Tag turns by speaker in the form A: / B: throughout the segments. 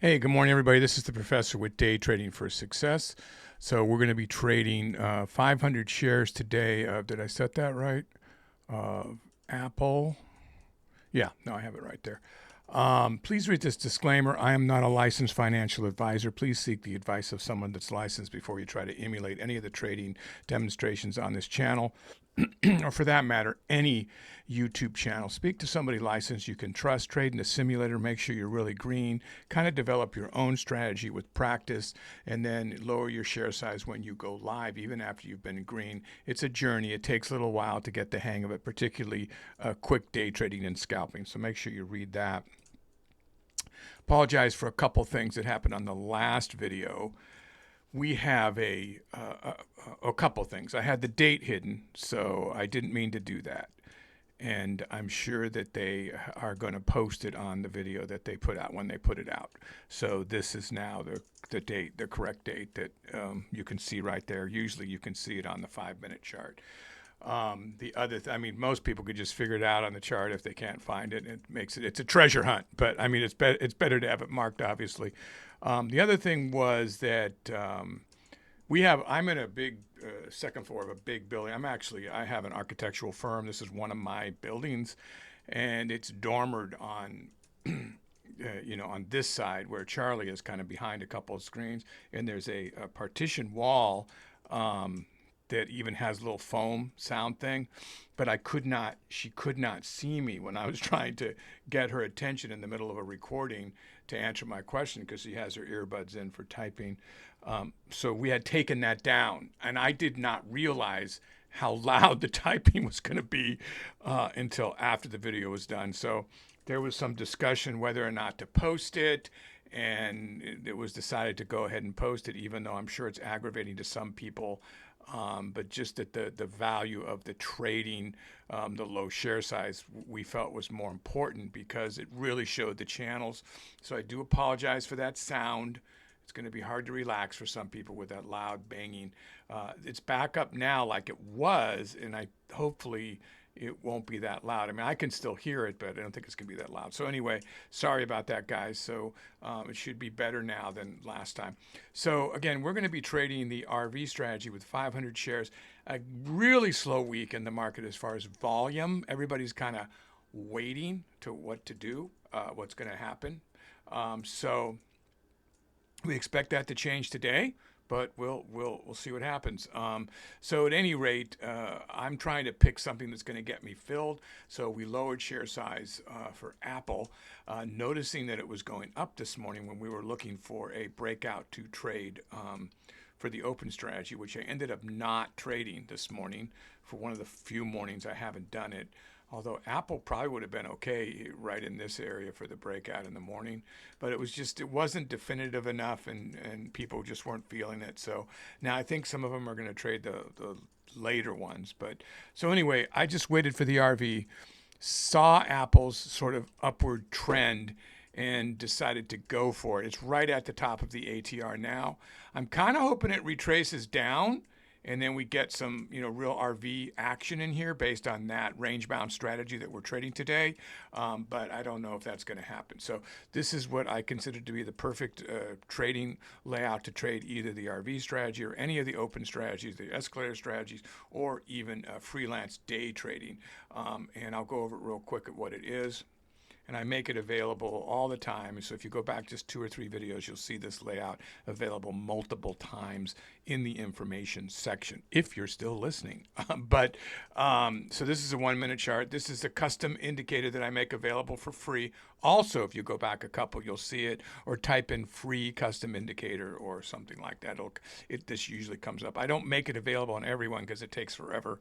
A: Hey, good morning, everybody. This is the professor with Day Trading for Success. So we're going to be trading 500 shares today of, did I set that right? Apple. Yeah, no, I have it right there. Please read this disclaimer. I am not a licensed financial advisor. Please seek the advice of someone that's licensed before you try to emulate any of the trading demonstrations on this channel, or for that matter, any YouTube channel. Speak to somebody licensed you can trust. Trade in a simulator. Make sure you're really green. Kind of develop your own strategy with practice, and then lower your share size when you go live, even after you've been green. It's a journey. It takes a little while to get the hang of it, particularly quick day trading and scalping. So make sure you read that. Apologize for a couple things that happened on the last video. We have a couple things. I had the date hidden, so I didn't mean to do that. And I'm sure that they are going to post it on the video that they put out when they put it out. So this is now the date, the correct date that you can see right there. Usually you can see it on the 5-minute chart. The other, I mean, most people could just figure it out on the chart if they can't find it. It makes it, it's a treasure hunt, but I mean, it's better to have it marked, obviously. The other thing was that I'm in a big second floor of a big building. I have an architectural firm. This is one of my buildings, and it's dormered on, on this side where Charlie is kind of behind a couple of screens, and there's a partition wall that even has a little foam sound thing, but she could not see me when I was trying to get her attention in the middle of a recording to answer my question because she has her earbuds in for typing. So we had taken that down, and I did not realize how loud the typing was going to be until after the video was done. So there was some discussion whether or not to post it, and it was decided to go ahead and post it, even though I'm sure it's aggravating to some people. But just that the value of the trading, the low share size, we felt was more important because it really showed the channels. So I do apologize for that sound. It's going to be hard to relax for some people with that loud banging. It's back up now like it was, and hopefully it won't be that loud. I mean, I can still hear it, but I don't think it's going to be that loud. So anyway, sorry about that, guys. So it should be better now than last time. So again, we're going to be trading the RV strategy with 500 shares. A really slow week in the market as far as volume. Everybody's kind of waiting to what to do, what's going to happen. So we expect that to change today, but we'll see what happens. So at any rate, I'm trying to pick something that's going to get me filled. So we lowered share size for Apple, noticing that it was going up this morning when we were looking for a breakout to trade for the open strategy, which I ended up not trading this morning for one of the few mornings I haven't done it. Although Apple probably would have been okay right in this area for the breakout in the morning, but it wasn't definitive enough, and people just weren't feeling it. So now I think some of them are going to trade the later ones. But so anyway, I just waited for the RV, saw Apple's sort of upward trend, and decided to go for it. It's right at the top of the ATR now. I'm kind of hoping it retraces down, and then we get some, real RV action in here based on that range-bound strategy that we're trading today. But I don't know if that's going to happen. So this is what I consider to be the perfect trading layout to trade either the RV strategy or any of the open strategies, the escalator strategies, or even freelance day trading. And I'll go over it real quick at what it is. And I make it available all the time. So if you go back just 2 or 3 videos, you'll see this layout available multiple times in the information section, if you're still listening. So this is a 1-minute chart. This is a custom indicator that I make available for free. Also, if you go back a couple, you'll see it, or type in free custom indicator or something like that. This usually comes up. I don't make it available on everyone because it takes forever.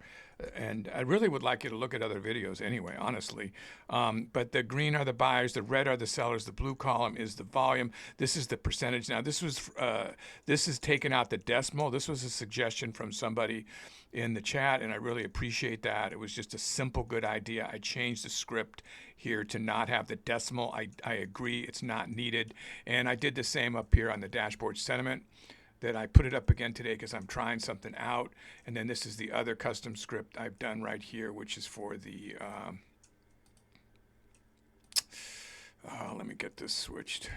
A: And I really would like you to look at other videos anyway, honestly. But the green are the buyers, the red are the sellers, the blue column is the volume. This is the percentage. Now, this is taken out the decimal. This was a suggestion from somebody in the chat, and I really appreciate that. It was just a simple, good idea. I changed the script here to not have the decimal. I agree, it's not needed. And I did the same up here on the dashboard sentiment, that I put it up again today because I'm trying something out. And then this is the other custom script I've done right here, which is for the, let me get this switched.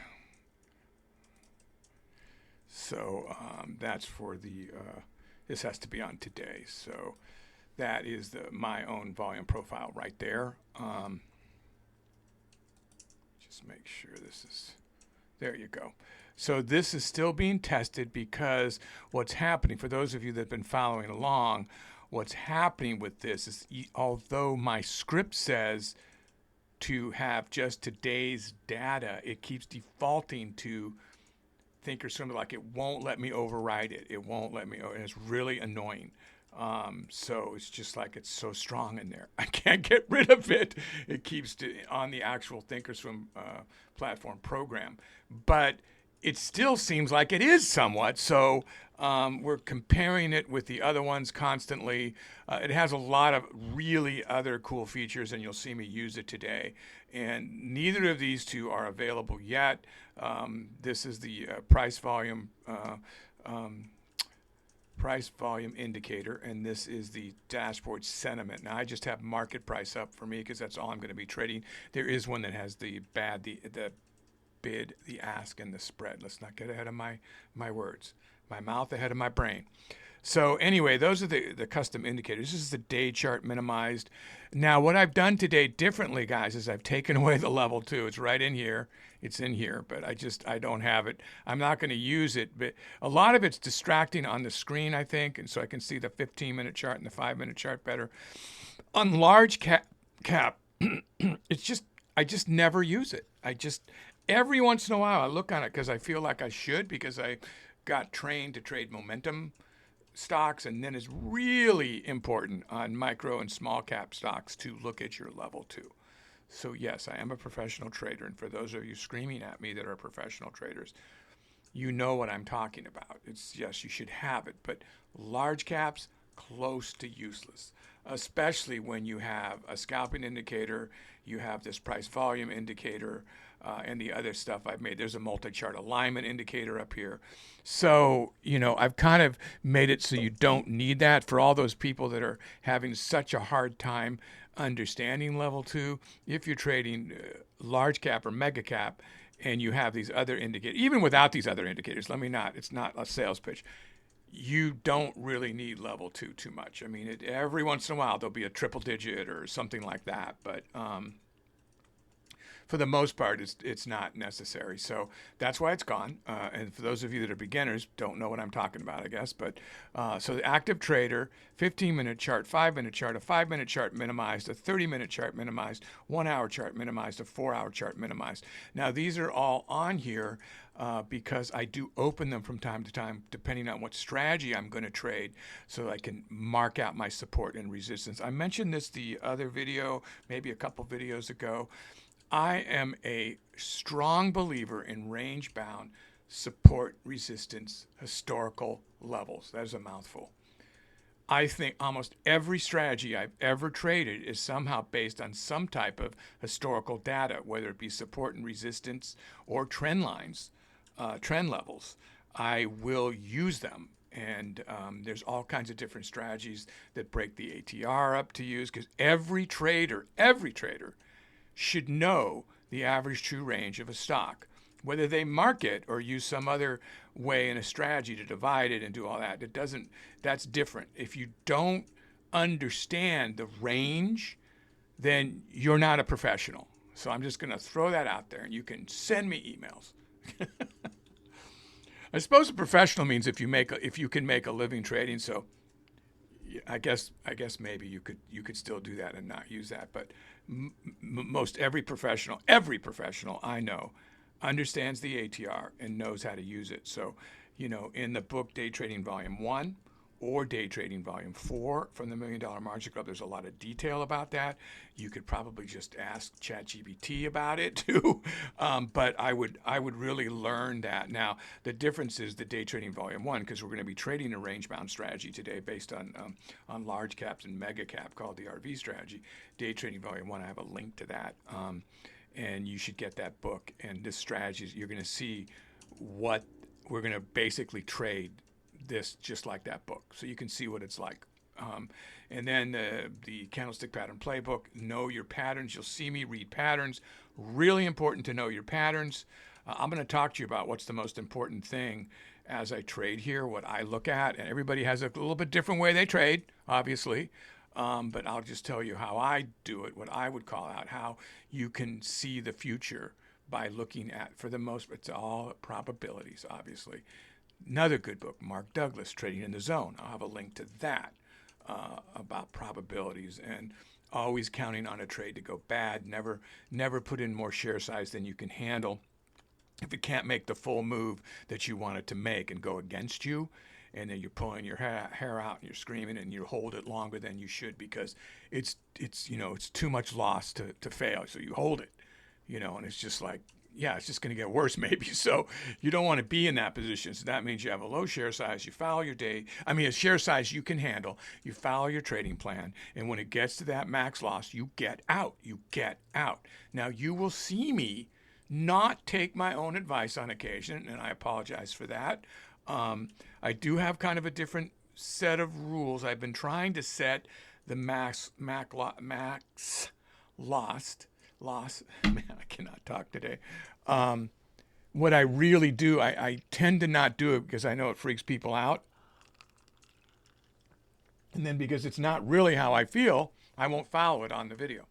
A: So that's for the, this has to be on today. So that is my own volume profile right there. Just make sure this is, there you go. So this is still being tested because what's happening, for those of you that have been following along, what's happening with this is, although my script says to have just today's data, it keeps defaulting to Thinkorswim, like it won't let me override it. It won't let me, and it's really annoying. So it's just like it's so strong in there. I can't get rid of it. It keeps on the actual Thinkorswim platform program. But it still seems like it is somewhat. So we're comparing it with the other ones constantly. It has a lot of really other cool features, and you'll see me use it today. And neither of these two are available yet. This is the price volume indicator, and this is the dashboard sentiment. Now I just have market price up for me because that's all I'm going to be trading. There is one that has the bid, the ask, and the spread. Let's not get ahead of my words. My mouth ahead of my brain. So anyway, those are the custom indicators. This is the day chart minimized. Now what I've done today differently, guys, is I've taken away the level 2. It's right in here. It's in here, but I don't have it. I'm not going to use it, but a lot of it's distracting on the screen, I think, and so I can see the 15-minute chart and the 5-minute chart better. On large cap, it's just, I just never use it. Every once in a while I look on it because I feel like I should, because I got trained to trade momentum stocks, and then it's really important on micro and small cap stocks to look at your level 2. So yes, I am a professional trader, and for those of you screaming at me that are professional traders, you know what I'm talking about. It's, yes, you should have it, but large caps, close to useless, especially when you have a scalping indicator, you have this price volume indicator, and the other stuff I've made. There's a multi-chart alignment indicator up here. So, I've kind of made it so you don't need that. For all those people that are having such a hard time understanding level 2, if you're trading large cap or mega cap and you have these other indicators, even without these other indicators, it's not a sales pitch. You don't really need level 2 too much. I mean, every once in a while there'll be a triple digit or something like that, but for the most part, it's not necessary. So that's why it's gone. And for those of you that are beginners, don't know what I'm talking about, I guess. But so the active trader, 15-minute chart, 5-minute chart, a 5-minute chart minimized, a 30-minute chart minimized, 1-hour chart minimized, a 4-hour chart minimized. Now these are all on here because I do open them from time to time, depending on what strategy I'm going to trade, so I can mark out my support and resistance. I mentioned this the other video, maybe a couple videos ago. I am a strong believer in range-bound support resistance historical levels. That is a mouthful. I think almost every strategy I've ever traded is somehow based on some type of historical data, whether it be support and resistance or trend lines, trend levels. I will use them. And there's all kinds of different strategies that break the ATR up to use, because every trader should know the average true range of a stock. Whether they mark it or use some other way in a strategy to divide it and do all that, that's different. If you don't understand the range, then you're not a professional. So I'm just going to throw that out there, and you can send me emails. I suppose a professional means if you can make a living trading. So I guess maybe you could still do that and not use that, but most every professional I know understands the ATR and knows how to use it. So, in the book Day Trading Volume 1 or Day Trading Volume 4 from the $1 Million Margin Club, there's a lot of detail about that. You could probably just ask ChatGPT about it too, but I would really learn that. Now, the difference is the Day Trading Volume 1, because we're going to be trading a range-bound strategy today based on large caps and mega cap called the RV strategy. Day Trading Volume 1, I have a link to that, and you should get that book. And this strategy, you're going to see what we're going to basically trade this just like that book, so you can see what it's like. And then the candlestick pattern playbook, know your patterns. You'll see me read patterns. Really important to know your patterns. I'm going to talk to you about what's the most important thing as I trade here, what I look at, and everybody has a little bit different way they trade, obviously. But I'll just tell you how I do it, what I would call out, how you can see the future by looking at, for the most, it's all probabilities, obviously. Another good book, Mark Douglas, Trading in the Zone. I'll have a link to that about probabilities and always counting on a trade to go bad. Never put in more share size than you can handle. If it can't make the full move that you want it to make and go against you, and then you're pulling your hair out and you're screaming and you hold it longer than you should because it's too much loss to fail. So you hold it, and it's just like, yeah, it's just going to get worse maybe. So you don't want to be in that position. So that means you have a low share size, you follow your a share size you can handle, you follow your trading plan. And when it gets to that max loss, you get out. Now you will see me not take my own advice on occasion, and I apologize for that. I do have kind of a different set of rules. I've been trying to set the max loss. Man, I cannot talk today. What I really do, I tend to not do it because I know it freaks people out. And then because it's not really how I feel, I won't follow it on the video.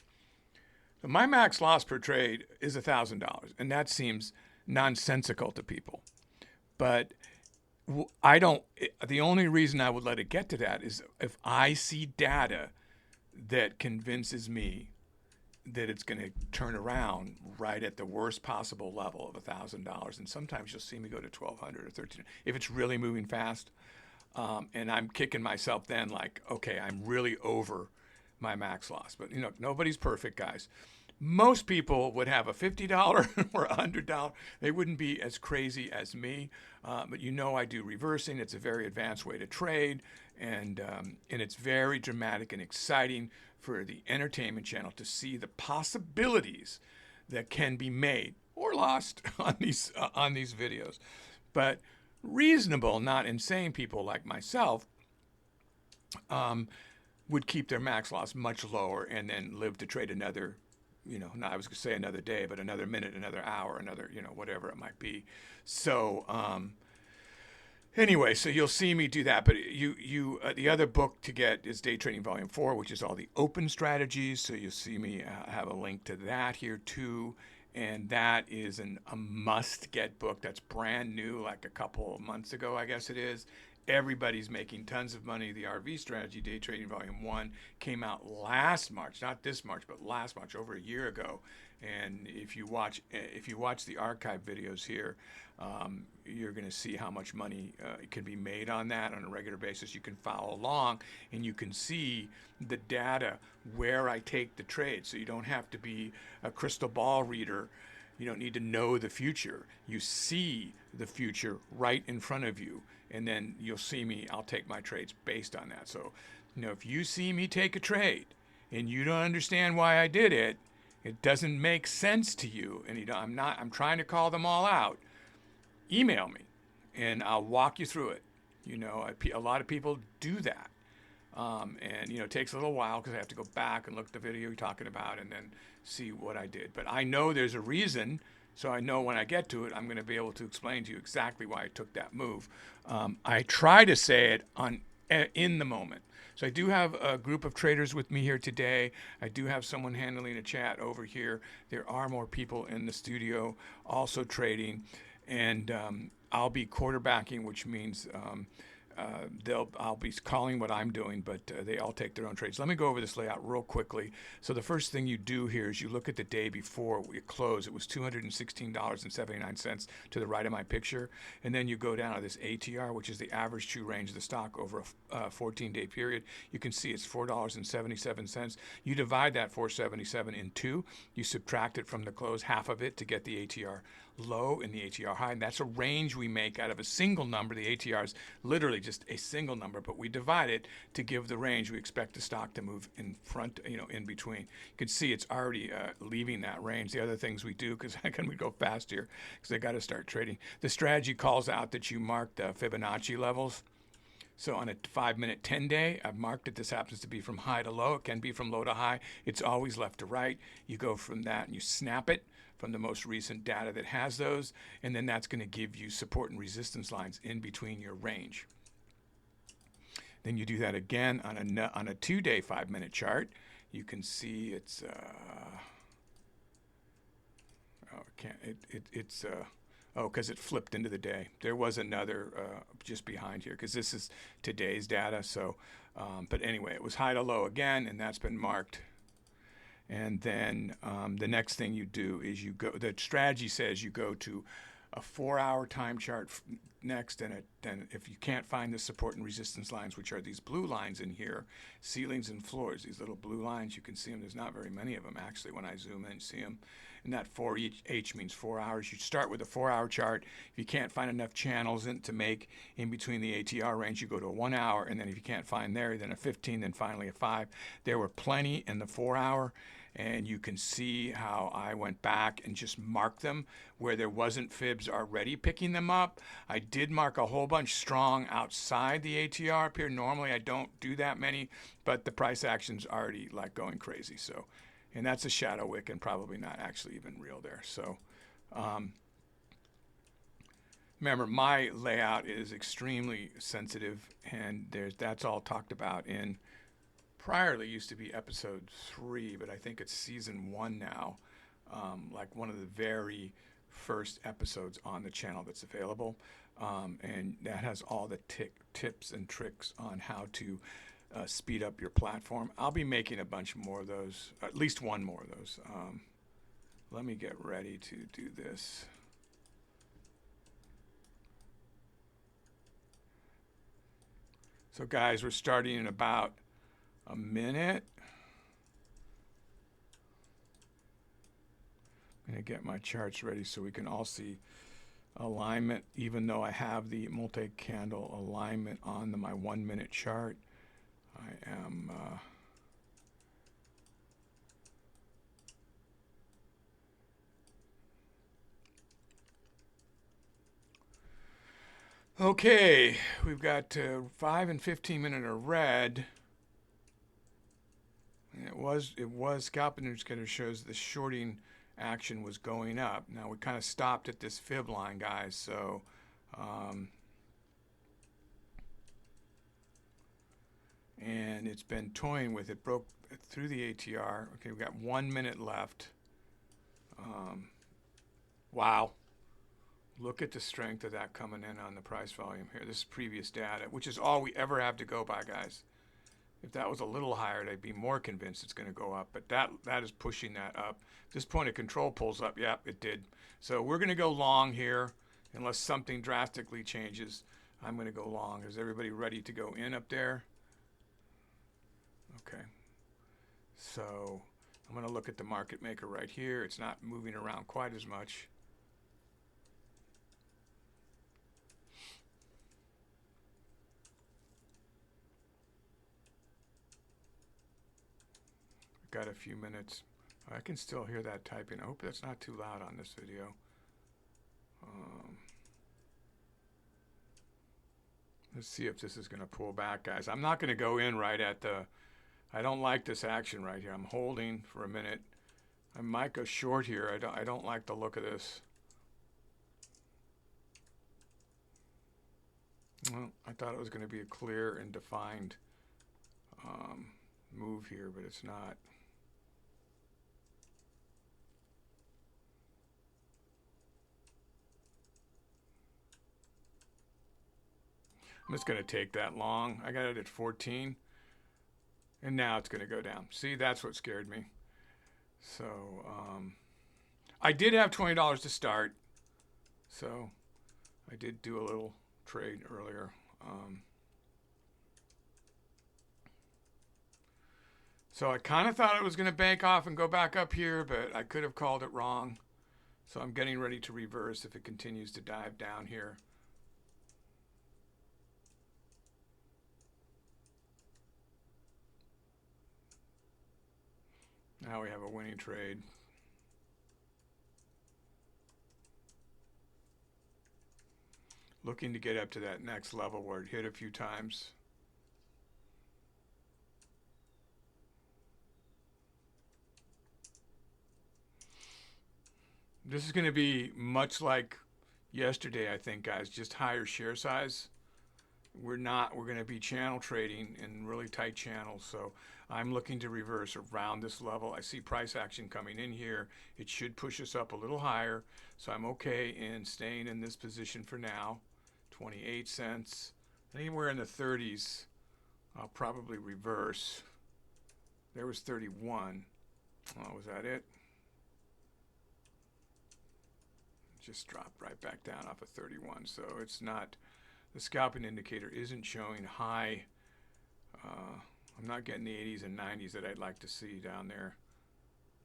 A: So my max loss per trade is $1,000, and that seems nonsensical to people. But the only reason I would let it get to that is if I see data that convinces me that it's going to turn around right at the worst possible level of $1,000. And sometimes you'll see me go to 1,200 or 1,300 if it's really moving fast. And I'm kicking myself then like, okay, I'm really over my max loss. But nobody's perfect, guys. Most people would have a $50 or a $100. They wouldn't be as crazy as me. But I do reversing. It's a very advanced way to trade. And it's very dramatic and exciting for the entertainment channel to see the possibilities that can be made or lost on these videos. But reasonable, not insane people like myself would keep their max loss much lower and then live to trade another, I was going to say another day, but another minute, another hour, another, whatever it might be. So anyway, so you'll see me do that. But the other book to get is Day Trading Volume 4, which is all the open strategies. So you'll see me have a link to that here too. And that is a must-get book that's brand new, like a couple of months ago, I guess it is. Everybody's making tons of money. The RV Strategy Day Trading Volume 1 came out last March, not this March, but last March, over a year ago. And if you watch the archive videos here, you're going to see how much money can be made on that on a regular basis. You can follow along and you can see the data where I take the trade. So you don't have to be a crystal ball reader. You don't need to know the future. You see the future right in front of you. And then you'll see me, I'll take my trades based on that. So, if you see me take a trade and you don't understand why I did it, it doesn't make sense to you, and I'm trying to call them all out, email me and I'll walk you through it. A lot of people do that. And it takes a little while because I have to go back and look at the video you're talking about and then see what I did. But I know there's a reason, so I know when I get to it, I'm going to be able to explain to you exactly why I took that move. I try to say it in the moment. So I do have a group of traders with me here today. I do have someone handling a chat over here. There are more people in the studio also trading. And I'll be quarterbacking, which means I'll be calling what I'm doing, but they all take their own trades. Let me go over this layout real quickly. So the first thing you do here is you look at the day before it closed. It was $216.79 to the right of my picture. And then you go down to this ATR, which is the average true range of the stock over a 14-day period. You can see it's $4.77. You divide that $4.77 in two. You subtract it from the close, half of it, to get the ATR low and the ATR high. And that's a range we make out of a single number. The ATR is literally just a single number, but we divide it to give the range we expect the stock to move in front, in between. You can see it's already leaving that range. The other things we do, because I can go fast here, because I got to start trading. The strategy calls out that you mark the Fibonacci levels. So on a 5-minute 10-day, I've marked it. This happens to be from high to low. It can be from low to high. It's always left to right. You go from that and you snap it from the most recent data that has those, and then that's going to give you support and resistance lines in between your range. Then you do that again on a 2-day 5-minute chart. You can see it's because it flipped into the day. There was another just behind here because this is today's data. So, but anyway, it was high to low again, and that's been marked. And then the next thing you do is you go. The strategy says you go to a 4-hour time chart next, and then if you can't find the support and resistance lines, which are these blue lines in here, ceilings and floors, these little blue lines, you can see them. There's not very many of them actually when I zoom in, see them. And that 4H means 4 hours. You start with a 4-hour chart. If you can't find enough channels to make in between the ATR range, you go to a 1 hour, and then if you can't find there, then a 15, then finally a 5. There were plenty in the 4-hour. And you can see how I went back and just marked them where there wasn't fibs already picking them up. I did mark a whole bunch strong outside the ATR up here. Normally I don't do that many, but the price action's already like going crazy. So, and that's a shadow wick and probably not actually even real there. So remember, my layout is extremely sensitive, and that's all talked about in priorly used to be episode 3, but I think it's season 1 now, like one of the very first episodes on the channel that's available, and that has all the tips and tricks on how to speed up your platform. I'll be making a bunch more of those, at least one more of those. Let me get ready to do this. So guys, we're starting in about a minute. I'm going to get my charts ready so we can all see alignment, even though I have the multi-candle alignment on my 1-minute chart. I am okay, we've got 5 and 15 minute are red. And it was scalp indicator shows the shorting action was going up. Now we kind of stopped at this fib line, guys. So and it's been toying with it. Broke through the ATR. Okay, we've got 1 minute left. Wow. Look at the strength of that coming in on the price volume here. This is previous data, which is all we ever have to go by, guys. If that was a little higher, I'd be more convinced it's going to go up. But that is pushing that up. If this point of control pulls up, yep, it did. So we're going to go long here unless something drastically changes. I'm going to go long. Is everybody ready to go in up there? Okay. So I'm going to look at the market maker right here. It's not moving around quite as much. Got a few minutes. I can still hear that typing. I hope that's not too loud on this video. Let's see if this is going to pull back, guys. I'm not going to go in right at the... I don't like this action right here. I'm holding for a minute. I might go short here. I don't like the look of this. Well, I thought it was going to be a clear and defined move here, but it's not. I'm just going to take that long. I got it at 14. And now it's going to go down. See, that's what scared me. So I did have $20 to start. So I did do a little trade earlier. So I kind of thought it was going to bank off and go back up here, but I could have called it wrong. So I'm getting ready to reverse if it continues to dive down here. Now we have a winning trade. Looking to get up to that next level where it hit a few times. This is going to be much like yesterday, I think, guys, just higher share size. We're going to be channel trading in really tight channels. So I'm looking to reverse around this level. I see price action coming in here. It should push us up a little higher. So I'm okay in staying in this position for now. 28 cents. Anywhere in the 30s, I'll probably reverse. There was 31. Oh, was that it? Just dropped right back down off of 31. So it's not, the scalping indicator isn't showing high. I'm not getting the 80s and 90s that I'd like to see down there.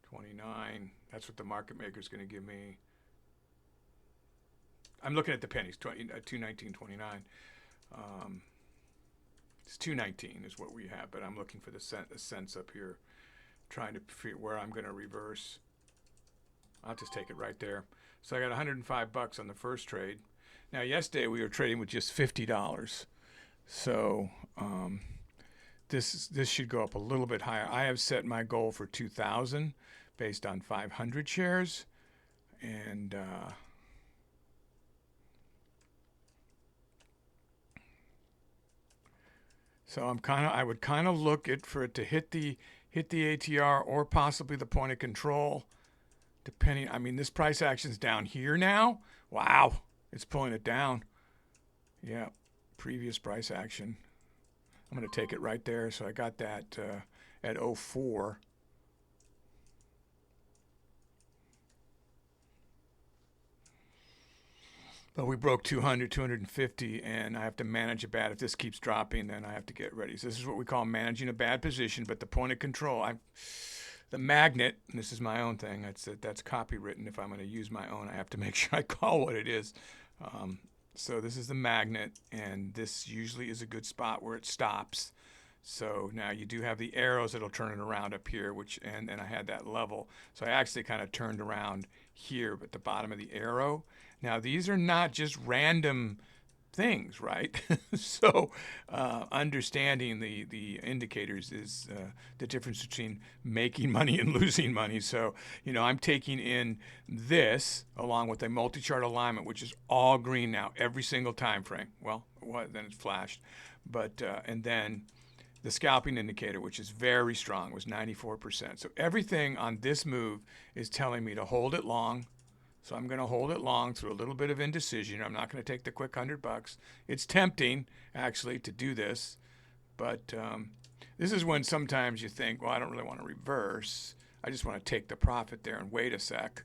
A: 29. That's what the market maker is going to give me. I'm looking at the pennies, 219.29. It's 219 is what we have, but I'm looking for the cents up here, trying to figure where I'm going to reverse. I'll just take it right there. So I got 105 bucks on the first trade. Now yesterday we were trading with just $50. So this should go up a little bit higher. I have set my goal for 2,000 based on 500 shares, and so I would kind of look for it to hit the ATR or possibly the point of control, depending. I mean, this price action's down here now. Wow, it's pulling it down. Yeah, previous price action. I'm going to take it right there. So I got that at 04. But we broke 200, 250, and I have to manage a bad. If this keeps dropping, then I have to get ready. So this is what we call managing a bad position. But the point of control, the magnet, and this is my own thing. That's copywritten. If I'm going to use my own, I have to make sure I call what it is. So this is the magnet, and this usually is a good spot where it stops. So now you do have the arrows that'll turn it around up here, and I had that level. So I actually kind of turned around here, but the bottom of the arrow. Now these are not just random things, right? So understanding the indicators is the difference between making money and losing money. So, I'm taking in this along with a multi-chart alignment, which is all green now, every single time frame. Well, then it's flashed. But, and then the scalping indicator, which is very strong, was 94%. So everything on this move is telling me to hold it long. So I'm going to hold it long through a little bit of indecision. I'm not going to take the quick $100. It's tempting, actually, to do this. But this is when sometimes you think, well, I don't really want to reverse. I just want to take the profit there and wait a sec.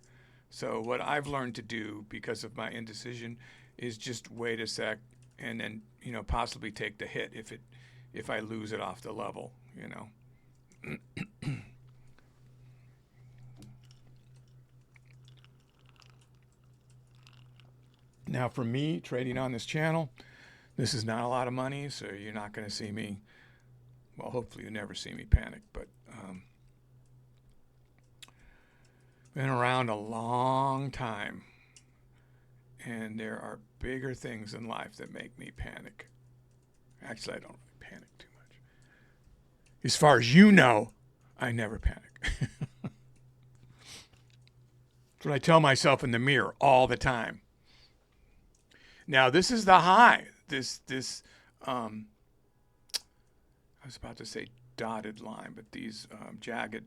A: So what I've learned to do because of my indecision is just wait a sec and then, possibly take the hit if I lose it off the level, Now, for me, trading on this channel, this is not a lot of money, so you're not going to see me, well, hopefully you never see me panic, but been around a long time, and there are bigger things in life that make me panic. Actually, I don't really panic too much. As far as you know, I never panic. That's what I tell myself in the mirror all the time. Now this is the high. I was about to say dotted line, but these jagged.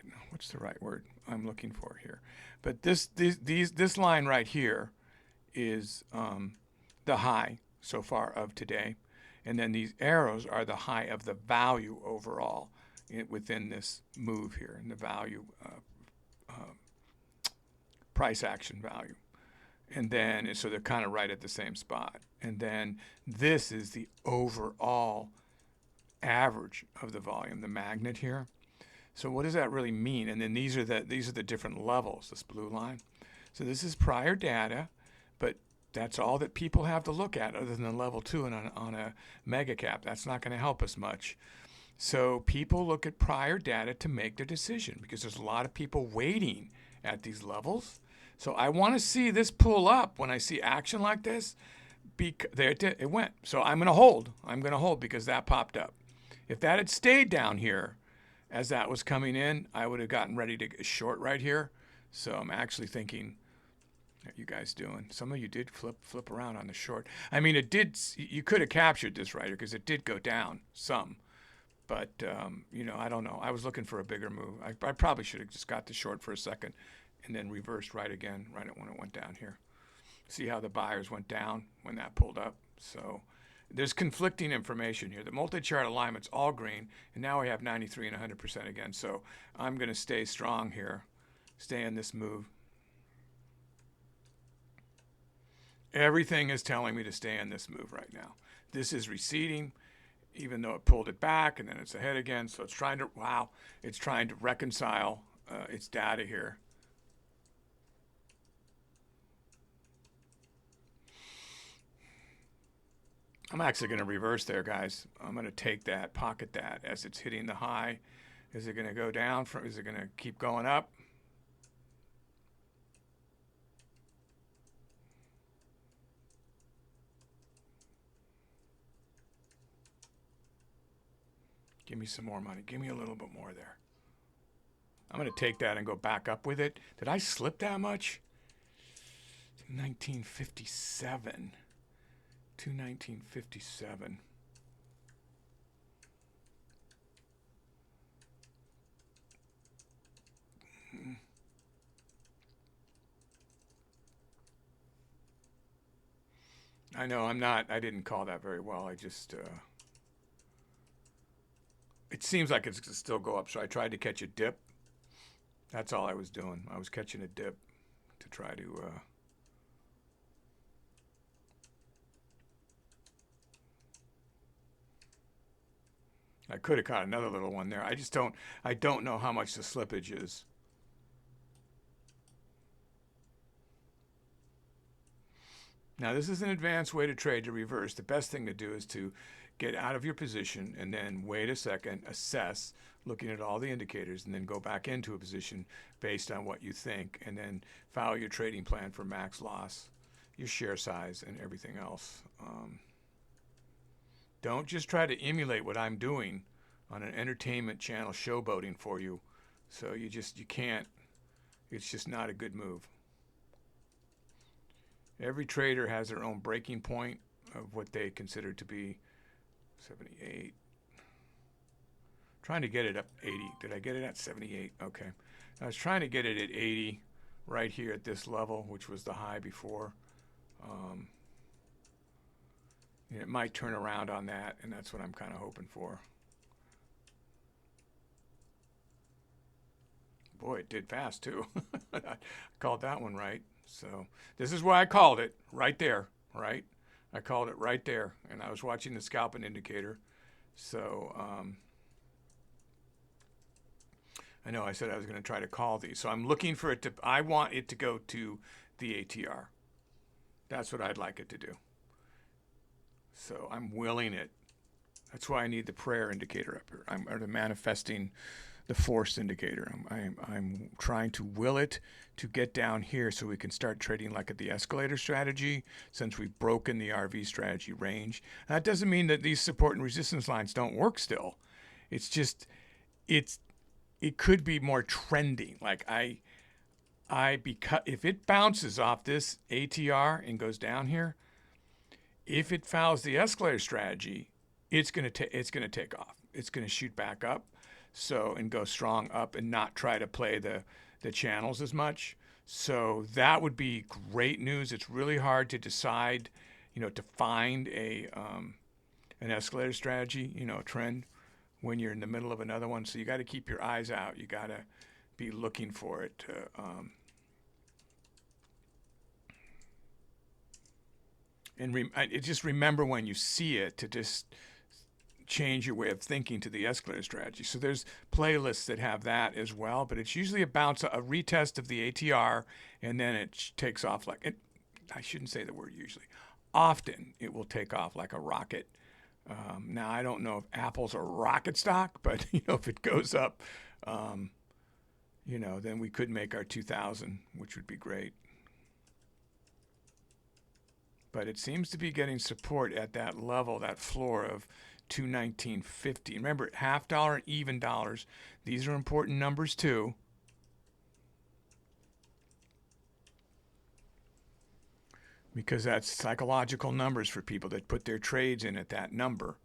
A: No, what's the right word I'm looking for here? But this line right here is the high so far of today, and then these arrows are the high of the value overall within this move here, and the value price action value. And then, so they're kind of right at the same spot. And then this is the overall average of the volume, the magnet here. So what does that really mean? And then these are the different levels, this blue line. So this is prior data, but that's all that people have to look at other than the level 2 and on a mega cap. That's not going to help us much. So people look at prior data to make their decision because there's a lot of people waiting at these levels. So I want to see this pull up when I see action like this. There it went. So I'm going to hold. I'm going to hold because that popped up. If that had stayed down here as that was coming in, I would have gotten ready to short right here. So I'm actually thinking What are you guys doing? Some of you did flip around on the short. I mean, it did. You could have captured this, right? Because it did go down some. But, you know, I don't know. I was looking for a bigger move. I probably should have just got the short for a second and then reversed right again, right when it went down here. See how the buyers went down when that pulled up? So there's conflicting information here. The multi-chart alignment's all green, and now we have 93 and 100% again. So I'm going to stay strong here, stay in this move. Everything is telling me to stay in this move right now. This is receding, even though it pulled it back, and then it's ahead again. So it's trying to, wow, it's trying to reconcile its data here. I'm actually going to reverse there, guys. I'm going to take that, pocket that as it's hitting the high. Is it going to go down? Is it going to keep going up? Give me some more money. Give me a little bit more there. I'm going to take that and go back up with it. Did I slip that much? 1957. To 1957. I know I didn't call that very well. I just, it seems like it's going to still go up. So I tried to catch a dip. That's all I was doing. I was catching a dip to try to, I could have caught another little one there. I don't know how much the slippage is. Now, this is an advanced way to trade to reverse. The best thing to do is to get out of your position and then wait a second, assess, looking at all the indicators, and then go back into a position based on what you think, and then follow your trading plan for max loss, your share size, and everything else. Don't just try to emulate what I'm doing on an entertainment channel showboating for you. So you can't. It's just not a good move. Every trader has their own breaking point of what they consider to be 78. Trying to get it up 80. Did I get it at 78? Okay. I was trying to get it at 80 right here at this level, which was the high before. It might turn around on that, and that's what I'm kind of hoping for. Boy, it did fast, too. I called that one right. So this is why I called it right there, right? I called it right there, and I was watching the scalping indicator. So I know I said I was going to try to call these. So I'm looking for it to, I want it to go to the ATR. That's what I'd like it to do. So I'm willing it. That's why I need the prayer indicator up here. Or the manifesting, the force indicator. I'm trying to will it to get down here so we can start trading like at the escalator strategy, since we've broken the RV strategy range. That doesn't mean that these support and resistance lines don't work still. It's just, it could be more trending. Like because if it bounces off this ATR and goes down here, if it follows the escalator strategy, it's gonna take off. It's gonna shoot back up, and go strong up and not try to play the channels as much. So that would be great news. It's really hard to decide, to find an escalator strategy, a trend when you're in the middle of another one. So you got to keep your eyes out. You got to be looking for it to. Just remember when you see it to just change your way of thinking to the escalator strategy. So there's playlists that have that as well, but it's usually a retest of the ATR, and then it takes off like it. I shouldn't say the word usually. Often it will take off like a rocket. Now I don't know if Apple's a rocket stock, but if it goes up, then we could make our 2,000, which would be great. But it seems to be getting support at that level, that floor of 219.50. Remember, half dollar, even dollars. These are important numbers too. because that's psychological numbers for people that put their trades in at that number.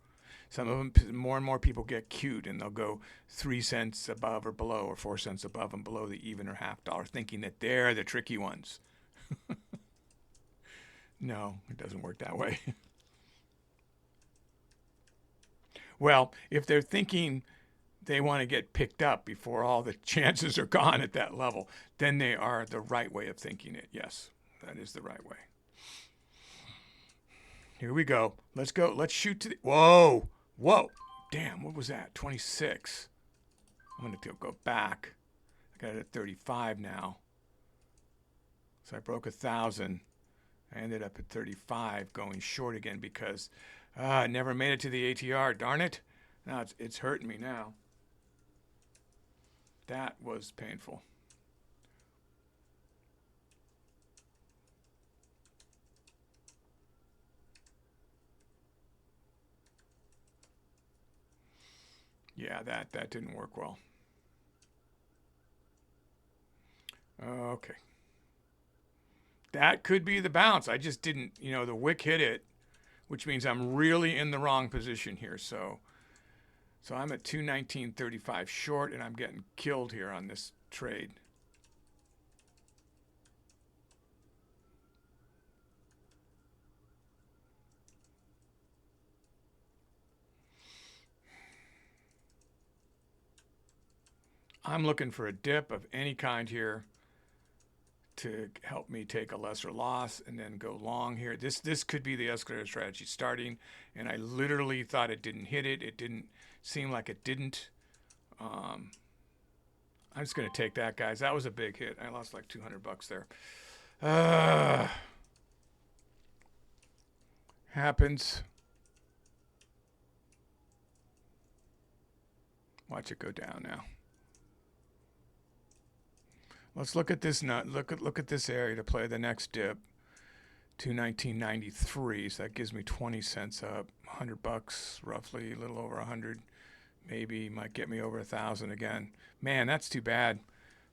A: Some of them, more and more people get cute, and they'll go 3 cents above or below, or 4 cents above and below the even or half dollar, thinking that they're the tricky ones. No, it doesn't work that way. Well, if they're thinking they want to get picked up before all the chances are gone at that level, then they are the right way of thinking it. Yes, that is the right way. Here we go. Let's go. Let's shoot to the... Whoa. Whoa. Damn, what was that? 26. I'm going to go back. I got it at 35 now. So I broke 1,000. I ended up at 35 going short again because I never made it to the ATR. Darn it. Now it's hurting me now. That was painful. Yeah, that didn't work well. Okay. That could be the bounce. I just didn't, the wick hit it, which means I'm really in the wrong position here. So I'm at 219.35 short, and I'm getting killed here on this trade. I'm looking for a dip of any kind here to help me take a lesser loss and then go long here. This could be the escalator strategy starting, and I literally thought it didn't hit it. It didn't seem like it didn't. I'm just going to take that, guys. That was a big hit. I lost like $200 there. Happens. Watch it go down now. Let's look at this nut. Look at this area to play the next dip. 219.93. So that gives me 20 cents up. $100 roughly, a little over 100. Maybe might get me over 1,000 again. Man, that's too bad.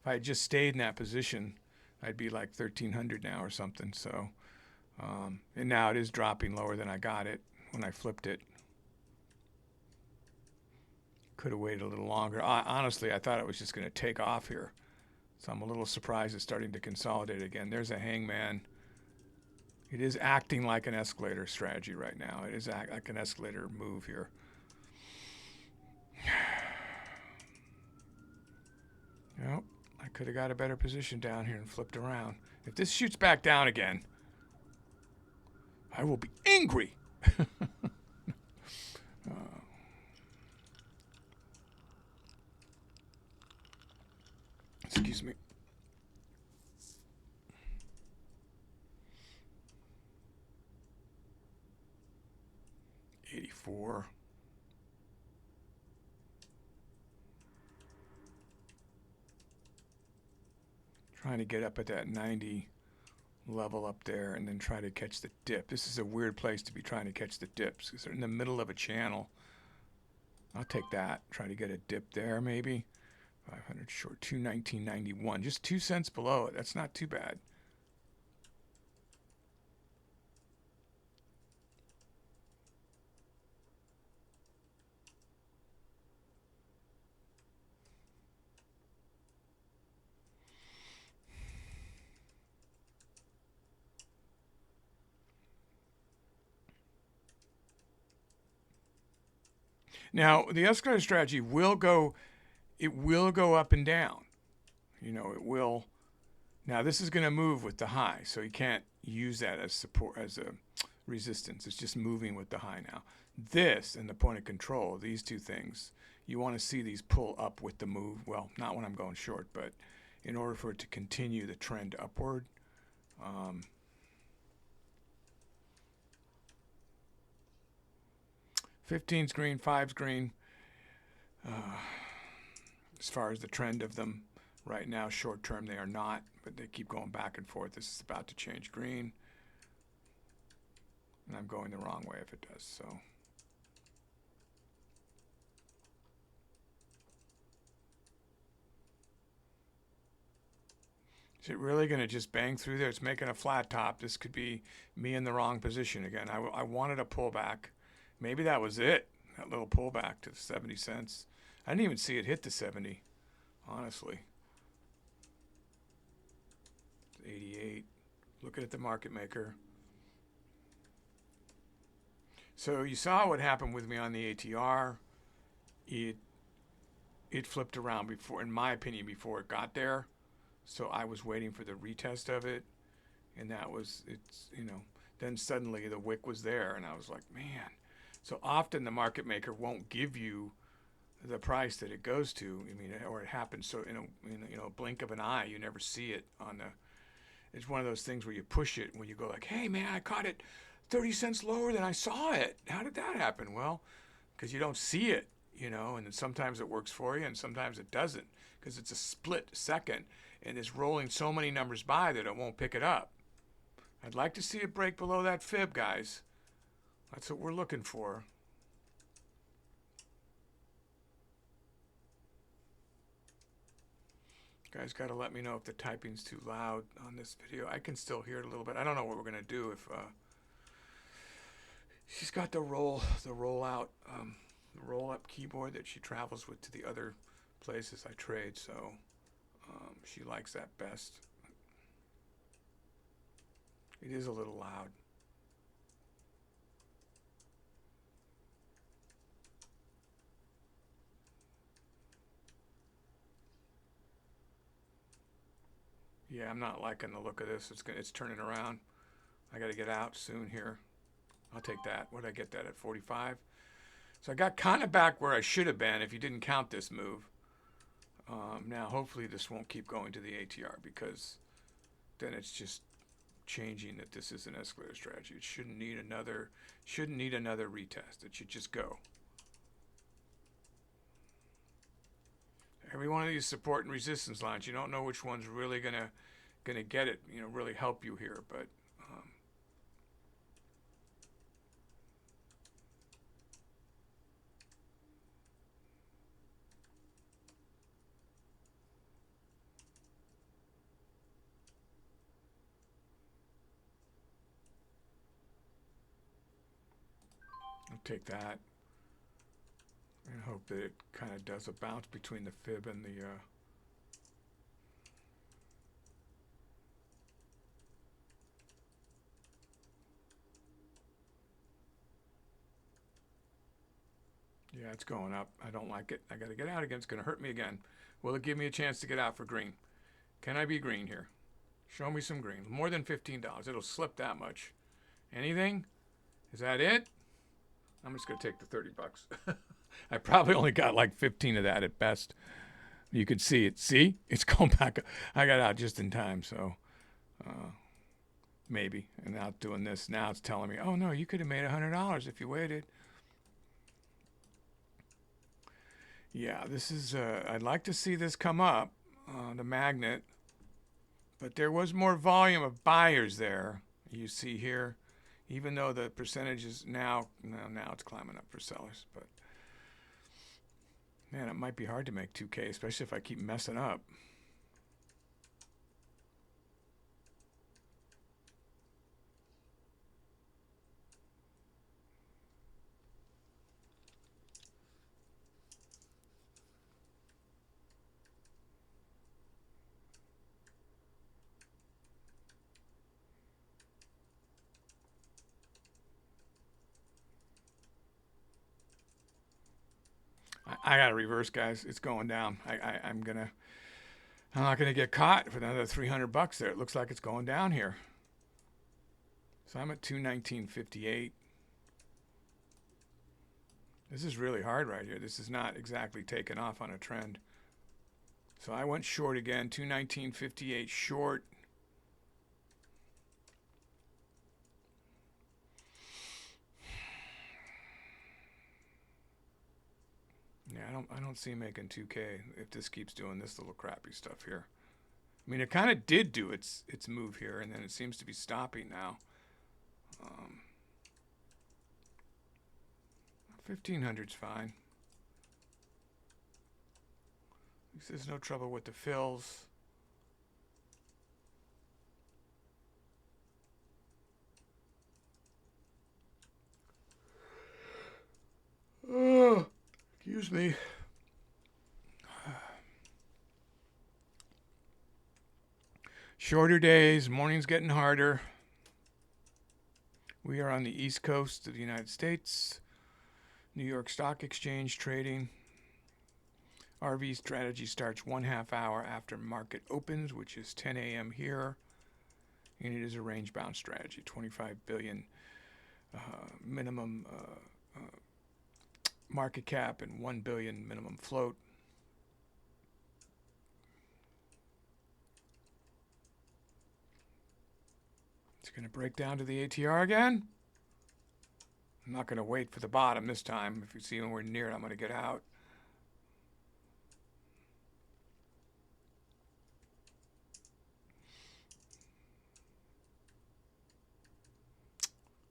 A: If I had just stayed in that position, I'd be like 1,300 now or something. So, and now it is dropping lower than I got it when I flipped it. Could have waited a little longer. Honestly, I thought it was just going to take off here. So I'm a little surprised it's starting to consolidate again. There's a hangman. It is acting like an escalator strategy right now. It is like an escalator move here. Nope. I could have got a better position down here and flipped around. If this shoots back down again, I will be angry. Excuse me. $84. Trying to get up at that 90 level up there and then try to catch the dip. This is a weird place to be trying to catch the dips because they're in the middle of a channel. I'll take that. Try to get a dip there maybe. 500 short, 219.91. Just 2 cents below it. That's not too bad. Now, the escalator strategy will go, it will go up and down. It will. Now, this is going to move with the high, so you can't use that as support, as a resistance. It's just moving with the high now. This and the point of control, these two things, you want to see these pull up with the move. Well, not when I'm going short, but in order for it to continue the trend upward. 15's green, 5's green. As far as the trend of them right now, short term they are not, but they keep going back and forth. This is about to change green. And I'm going the wrong way if it does so. Is it really going to just bang through there? It's making a flat top. This could be me in the wrong position again. I wanted a pullback. Maybe that was it, that little pullback to the 70 cents. I didn't even see it hit the 70, honestly. 88. Looking at the market maker. So you saw what happened with me on the ATR. It flipped around before, in my opinion, before it got there. So I was waiting for the retest of it, and that was, it's, you know, then suddenly the wick was there, and I was like, man. So often the market maker won't give you the price that it goes to. I mean, or it happens so in a blink of an eye. You never see it on the. It's one of those things where you push it when you go like, hey man, I caught it 30 cents lower than I saw it. How did that happen? Well, because you don't see it, you know, and then sometimes it works for you and sometimes it doesn't, because it's a split second and it's rolling so many numbers by that it won't pick it up. I'd like to see it break below that fib, guys. That's what we're looking for. Guys got to let me know if the typing's too loud on this video. I can still hear it a little bit. I don't know what we're going to do if she's got the roll up keyboard that she travels with to the other places I trade, so she likes that best. It is a little loud. Yeah, I'm not liking the look of this. It's turning around. I got to get out soon here. I'll take that. What did I get that at 45? So I got kind of back where I should have been if you didn't count this move. Now hopefully this won't keep going to the ATR, because then it's just changing that this is an escalator strategy. It shouldn't need another retest. It should just go. Every one of these support and resistance lines, you don't know which one's really gonna get it, you know, really help you here, but I'll take that and hope that it kind of does a bounce between the fib and the yeah, it's going up. I don't like it. I got to get out again. It's going to hurt me again. Will it give me a chance to get out for green? Can I be green here? Show me some green. More than $15. It'll slip that much. Anything? Is that it? I'm just going to take the 30 bucks. I probably only got like 15 of that at best. You could see it. See? It's going back. I got out just in time, so maybe. And now it's doing this. Now it's telling me, oh, no, you could have made $100 if you waited. Yeah, this is, I'd like to see this come up, the magnet. But there was more volume of buyers there. You see here. Even though the percentage is now it's climbing up for sellers, but man, it might be hard to make 2K, especially if I keep messing up. I got to reverse, guys. It's going down. I'm not gonna get caught for another 300 bucks there. It looks like it's going down here. So I'm at 219.58. This is really hard right here. This is not exactly taking off on a trend. So I went short again, 219.58 short. Yeah, I don't see making 2K if this keeps doing this little crappy stuff here. I mean, it kind of did do its move here, and then it seems to be stopping now. 1500's fine. At least there's no trouble with the fills. Excuse me. Shorter days, morning's getting harder. We are on the East Coast of the United States. New York Stock Exchange trading. RV strategy starts 1/2 hour after market opens, which is 10 a.m. here. And it is a range-bound strategy, 25 billion minimum market cap and 1 billion minimum float. It's going to break down to the ATR again. I'm not going to wait for the bottom this time. If you see when we're near it, I'm going to get out.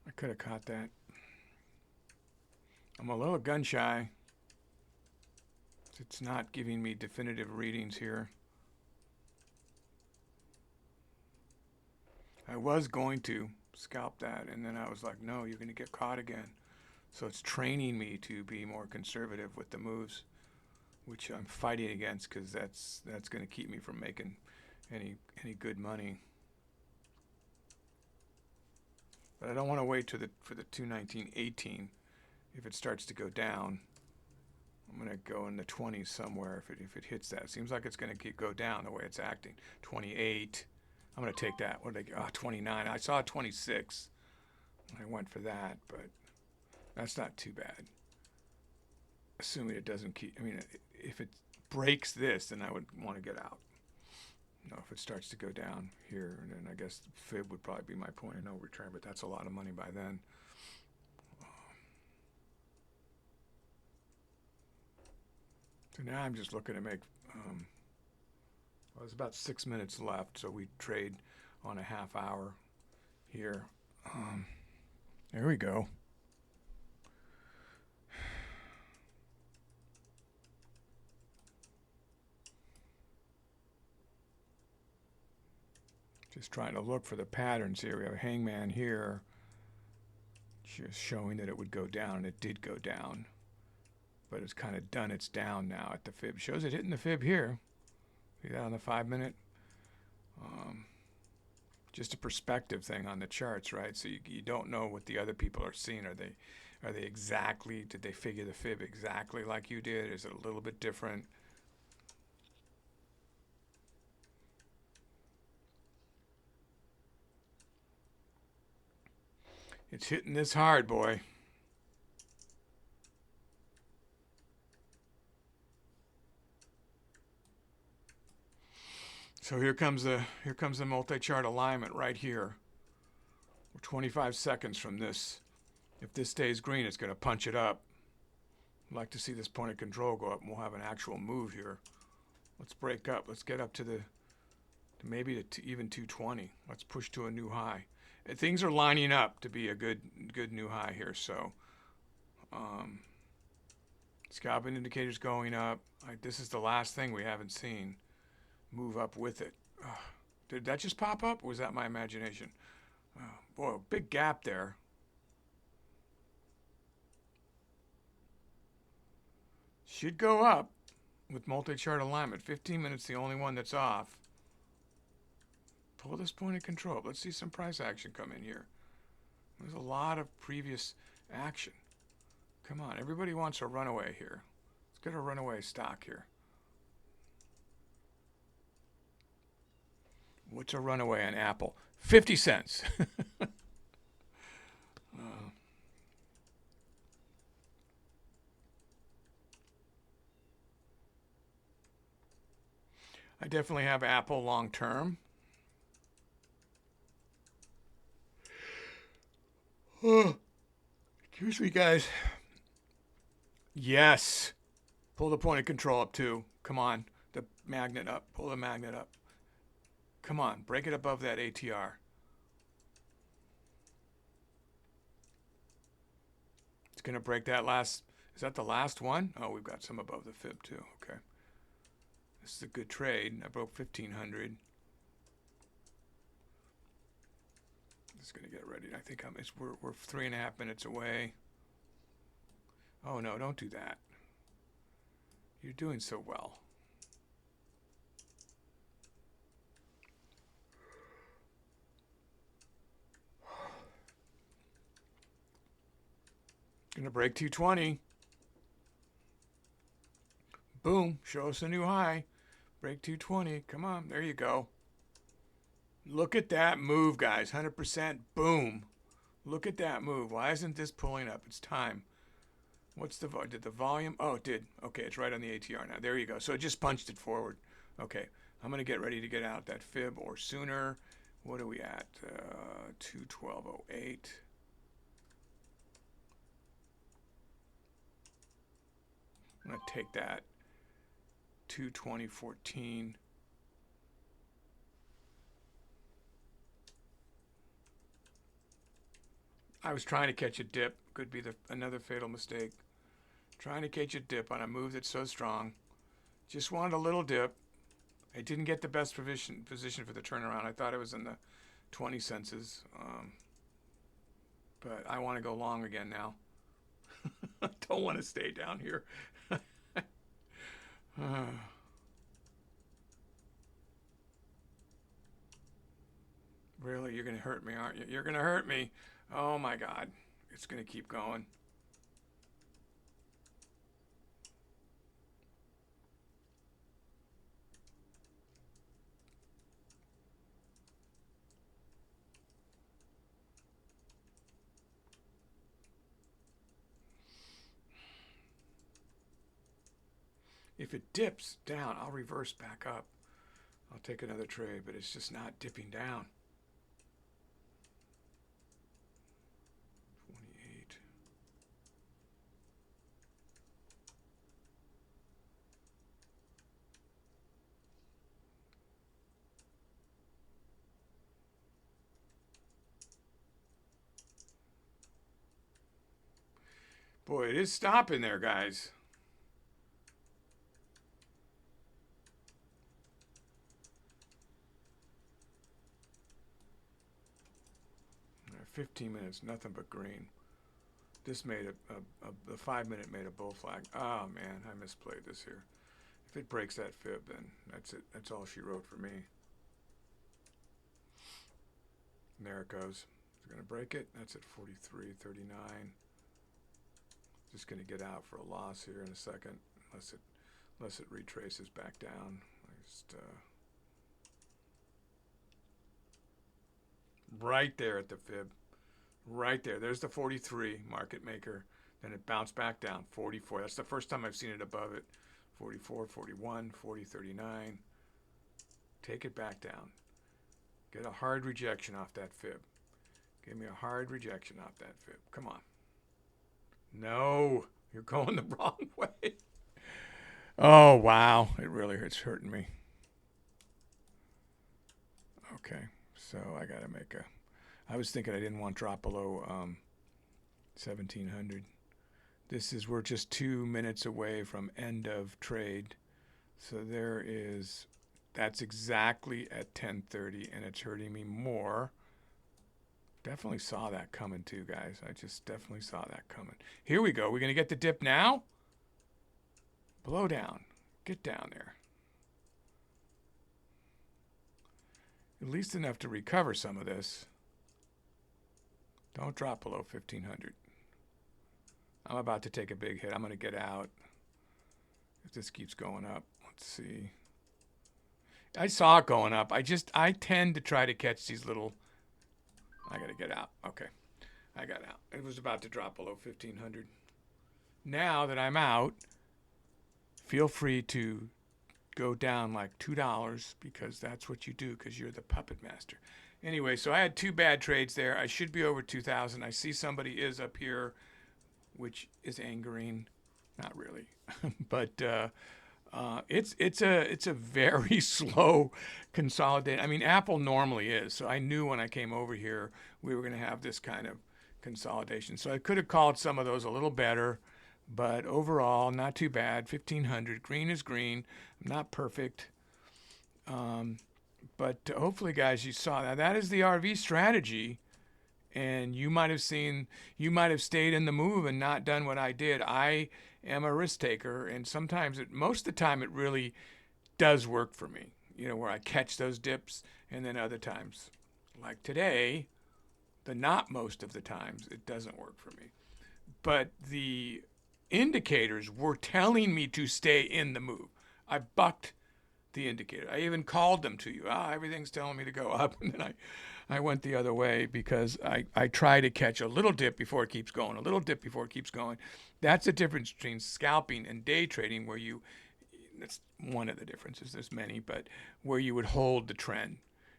A: I could have caught that. I'm a little gun shy. It's not giving me definitive readings here. I was going to scalp that, and then I was like, no, you're going to get caught again. So it's training me to be more conservative with the moves, which I'm fighting against because that's going to keep me from making any good money. But I don't want to wait for the 219.18. If it starts to go down, I'm going to go in the 20s somewhere if it hits that. It seems like it's going to go down the way it's acting. 28. I'm going to take that. What did I get? Oh, 29. I saw 26. I went for that, but that's not too bad. Assuming it doesn't keep, I mean, if it breaks this, then I would want to get out. No, if it starts to go down here, and then I guess the fib would probably be my point of no return, but that's a lot of money by then. So now I'm just looking to make, well, there's about 6 minutes left, so we trade on a half hour here. There we go. Just trying to look for the patterns here. We have a hangman here, just showing that it would go down, and it did go down. But it's kind of done its down now at the fib. Shows it hitting the fib here. See that on the 5 minute? Just a perspective thing on the charts, right? So you don't know what the other people are seeing. Are they exactly, did they figure the fib exactly like you did? Is it a little bit different? It's hitting this hard, boy. So here comes the multi-chart alignment right here. We're 25 seconds from this. If this stays green, it's going to punch it up. I'd like to see this point of control go up, and we'll have an actual move here. Let's break up. Let's get up to maybe even 220. Let's push to a new high. Things are lining up to be a good new high here. So scalping indicators going up. This is the last thing we haven't seen move up with it. Did that just pop up, or was that my imagination? Boy, big gap there. Should go up with multi-chart alignment. 15 minutes, the only one that's off. Pull this point of control. Let's see some price action come in here. There's a lot of previous action. Come on, everybody wants a runaway here. Let's get a runaway stock here. What's a runaway on Apple? 50 cents. I definitely have Apple long term. Excuse me, guys. Yes. Pull the point of control up too. Come on. The magnet up. Pull the magnet up. Come on. Break it above that ATR. It's going to break that last. Is that the last one? Oh, we've got some above the fib too. Okay. This is a good trade. I broke 1,500. Just going to get ready. I think we're 3.5 minutes away. Oh no, don't do that. You're doing so well. Gonna break 220. Boom, show us a new high. Break 220. Come on, there you go. Look at that move, guys. 100%. Boom. Look at that move. Why isn't this pulling up? It's time. What's the did the volume? Oh, it did. Okay, it's right on the ATR now. There you go. So it just punched it forward. Okay, I'm gonna get ready to get out that fib or sooner. What are we at? 212.08. I'm gonna take that. 220.14. I was trying to catch a dip. Could be another fatal mistake. Trying to catch a dip on a move that's so strong. Just wanted a little dip. I didn't get the best position for the turnaround. I thought it was in the 20 cents. But I want to go long again now. I don't want to stay down here. Really, you're going to hurt me, aren't you? You're going to hurt me. Oh my God. It's going to keep going. If it dips down, I'll reverse back up. I'll take another trade, but it's just not dipping down. 28. Boy, it is stopping there, guys. 15 minutes, nothing but green. This made the 5 minute made a bull flag. Oh man, I misplayed this here. If it breaks that fib, then that's it. That's all she wrote for me. And there it goes. It's gonna break it. That's at 43.39. Just gonna get out for a loss here in a second, unless it retraces back down. Right there at the fib. Right there. There's the 43 market maker. Then it bounced back down. 44. That's the first time I've seen it above it. 44, 41, 40, 39. Take it back down. Get a hard rejection off that fib. Give me a hard rejection off that fib. Come on. No, you're going the wrong way. Oh, wow. It really hurts hurting me. Okay, so I got to make a... I was thinking I didn't want to drop below 1,700. We're just 2 minutes away from end of trade. So that's exactly at 10:30, and it's hurting me more. Definitely saw that coming too, guys. I just definitely saw that coming. Here we go. We're going to get the dip now. Blow down. Get down there. At least enough to recover some of this. Don't drop below 1,500. I'm about to take a big hit. I'm going to get out if this keeps going up. Let's see. I saw it going up. I tend to try to catch these little... I got to get out. Okay. I got out. It was about to drop below 1,500. Now that I'm out, feel free to go down like $2 because that's what you do because you're the puppet master. Anyway, so I had 2 bad trades there. I should be over 2,000. I see somebody is up here, which is angering. Not really, but it's a very slow consolidate. I mean, Apple normally is. So I knew when I came over here we were going to have this kind of consolidation. So I could have called some of those a little better, but overall not too bad. 1,500. Green is green. Not perfect. But hopefully, guys, you saw that. That is the RV strategy. And you might have stayed in the move and not done what I did. I am a risk taker, and sometimes most of the time it really does work for me, where I catch those dips, and then other times, like today, not most of the times, it doesn't work for me. But the indicators were telling me to stay in the move. I bucked the indicator. I even called them to you. Everything's telling me to go up, and then I went the other way because I try to catch a little dip before it keeps going, a little dip before it keeps going. That's the difference between scalping and day trading, where that's one of the differences. There's many, but where you would hold the trend.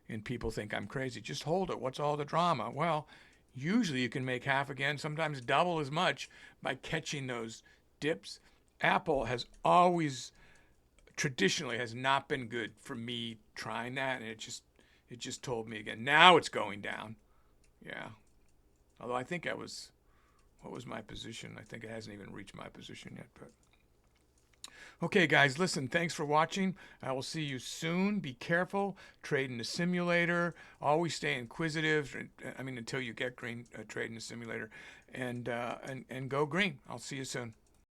A: And people think I'm crazy. Just hold it. What's all the drama? Well, usually you can make half again, sometimes double as much by catching those dips. Apple has always traditionally has not been good for me trying that, and it just told me again. Now it's going down. Yeah. Although I think what was my position? I think it hasn't even reached my position yet, but okay, guys, listen, thanks for watching. I will see you soon. Be careful. Trade in the simulator. Always stay inquisitive. Until you get green, trade in the simulator. And go green. I'll see you soon.